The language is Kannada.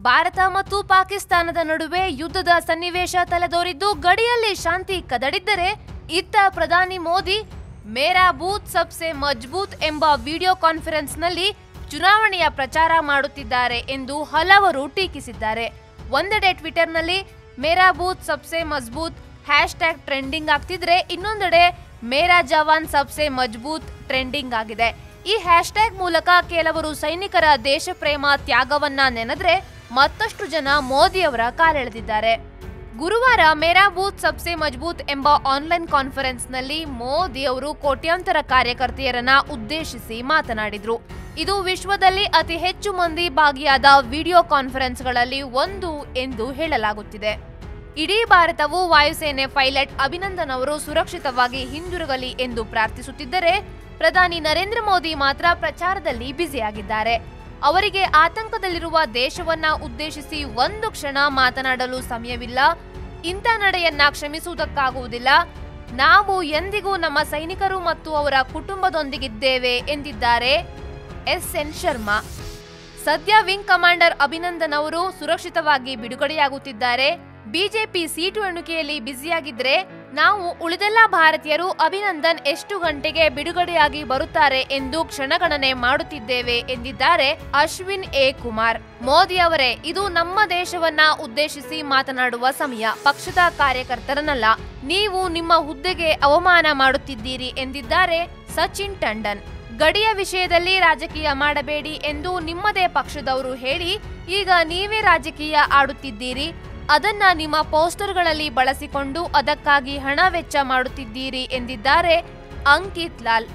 ಭಾರತ ಮತ್ತು ಪಾಕಿಸ್ತಾನದ ನಡುವೆ ಯುದ್ಧದ ಸನ್ನಿವೇಶ ತಲೆದೋರಿದ್ದು ಗಡಿಯಲ್ಲಿ ಶಾಂತಿ ಕದಡಿದ್ದರೆ ಇತ್ತ ಪ್ರಧಾನಿ ಮೋದಿ ಮೇರಾ ಬೂತ್ ಸಬ್ಸೆ ಮಜಬೂತ್ ಎಂಬ ವಿಡಿಯೋ ಕಾನ್ಫರೆನ್ಸ್ನಲ್ಲಿ ಚುನಾವಣೆಯ ಪ್ರಚಾರ ಮಾಡುತ್ತಿದ್ದಾರೆ ಎಂದು ಹಲವರು ಟೀಕಿಸಿದ್ದಾರೆ. ಒಂದೆಡೆ ಟ್ವಿಟರ್ನಲ್ಲಿ ಮೇರಾ ಬೂತ್ ಸಬ್ಸೆ ಮಜಬೂತ್ ಹ್ಯಾಶ್ಟ್ಯಾಗ್ ಟ್ರೆಂಡಿಂಗ್ ಆಗ್ತಿದ್ರೆ ಇನ್ನೊಂದೆಡೆ ಮೇರಾ ಜವಾನ್ ಸಬ್ಸೆ ಮಜಬೂತ್ ಟ್ರೆಂಡಿಂಗ್ ಆಗಿದೆ. ಈ ಹ್ಯಾಶ್ಟ್ಯಾಗ್ ಮೂಲಕ ಕೆಲವರು ಸೈನಿಕರ ದೇಶಪ್ರೇಮ ತ್ಯಾಗವನ್ನ ನೆನೆದ್ರೆ ಮತ್ತಷ್ಟು ಜನ ಮೋದಿಯವರ ಕಾಲೆಳೆದಿದ್ದಾರೆ. ಗುರುವಾರ ಮೇರಾ ಬೂತ್ ಸಬ್ಸೆ ಮಜಬೂತ್ ಎಂಬ ಆನ್ಲೈನ್ ಕಾನ್ಫರೆನ್ಸ್ನಲ್ಲಿ ಮೋದಿ ಅವರು ಕೋಟ್ಯಾಂತರ ಕಾರ್ಯಕರ್ತೆಯರನ್ನ ಉದ್ದೇಶಿಸಿ ಮಾತನಾಡಿದ್ರು. ಇದು ವಿಶ್ವದಲ್ಲಿ ಅತಿ ಹೆಚ್ಚು ಮಂದಿ ಭಾಗಿಯಾದ ವಿಡಿಯೋ ಕಾನ್ಫರೆನ್ಸ್ಗಳಲ್ಲಿ ಒಂದು ಎಂದು ಹೇಳಲಾಗುತ್ತಿದೆ. ಇಡೀ ಭಾರತವು ವಾಯುಸೇನೆ ಪೈಲಟ್ ಅಭಿನಂದನ್ ಅವರು ಸುರಕ್ಷಿತವಾಗಿ ಹಿಂದಿರುಗಲಿ ಎಂದು ಪ್ರಾರ್ಥಿಸುತ್ತಿದ್ದರೆ ಪ್ರಧಾನಿ ನರೇಂದ್ರ ಮೋದಿ ಮಾತ್ರ ಪ್ರಚಾರದಲ್ಲಿ ಬ್ಯುಸಿಯಾಗಿದ್ದಾರೆ. ಅವರಿಗೆ ಆತಂಕದಲ್ಲಿರುವ ದೇಶವನ್ನ ಉದ್ದೇಶಿಸಿ ಒಂದು ಕ್ಷಣ ಮಾತನಾಡಲು ಸಮಯವಿಲ್ಲ. ಇಂಥ ನಡೆಯನ್ನ ಕ್ಷಮಿಸುವುದಕ್ಕಾಗುವುದಿಲ್ಲ. ನಾವು ಎಂದಿಗೂ ನಮ್ಮ ಸೈನಿಕರು ಮತ್ತು ಅವರ ಕುಟುಂಬದೊಂದಿಗಿದ್ದೇವೆ ಎಂದಿದ್ದಾರೆ SN ಶರ್ಮಾ. ಸದ್ಯ ವಿಂಗ್ ಕಮಾಂಡರ್ ಅಭಿನಂದನ್ ಅವರು ಸುರಕ್ಷಿತವಾಗಿ ಬಿಡುಗಡೆಯಾಗುತ್ತಿದ್ದಾರೆ. ಬಿಜೆಪಿ ಸೀಟು ಎಣಿಕೆಯಲ್ಲಿ ಬ್ಯುಸಿಯಾಗಿದ್ರೆ ನಾವು ಉಳಿದೆಲ್ಲ ಭಾರತೀಯರು ಅಭಿನಂದನ್ ಎಷ್ಟು ಗಂಟೆಗೆ ಬಿಡುಗಡೆಯಾಗಿ ಬರುತ್ತಾರೆ ಎಂದು ಕ್ಷಣಗಣನೆ ಮಾಡುತ್ತಿದ್ದೇವೆ ಎಂದಿದ್ದಾರೆ ಅಶ್ವಿನ್ ಎ ಕುಮಾರ್. ಮೋದಿ ಅವರೇ, ಇದು ನಮ್ಮ ದೇಶವನ್ನ ಉದ್ದೇಶಿಸಿ ಮಾತನಾಡುವ ಸಮಯ, ಪಕ್ಷದ ಕಾರ್ಯಕರ್ತರನ್ನಲ್ಲ. ನೀವು ನಿಮ್ಮ ಹುದ್ದೆಗೆ ಅವಮಾನ ಮಾಡುತ್ತಿದ್ದೀರಿ ಎಂದಿದ್ದಾರೆ ಸಚಿನ್ ಟಂಡನ್. ಗಡಿಯ ವಿಷಯದಲ್ಲಿ ರಾಜಕೀಯ ಮಾಡಬೇಡಿ ಎಂದು ನಿಮ್ಮದೇ ಪಕ್ಷದವರು ಹೇಳಿ ಈಗ ನೀವೇ ರಾಜಕೀಯ ಆಡುತ್ತಿದ್ದೀರಿ. ಅದನ್ನ ನಿಮ್ಮ ಪೋಸ್ಟರ್ಗಳಲ್ಲಿ ಬಳಸಿಕೊಂಡು ಅದಕ್ಕಾಗಿ ಹಣ ವೆಚ್ಚ ಮಾಡುತ್ತಿದ್ದೀರಿ ಎಂದಿದ್ದಾರೆ ಅಂಕಿತ್ ಲಾಲ್.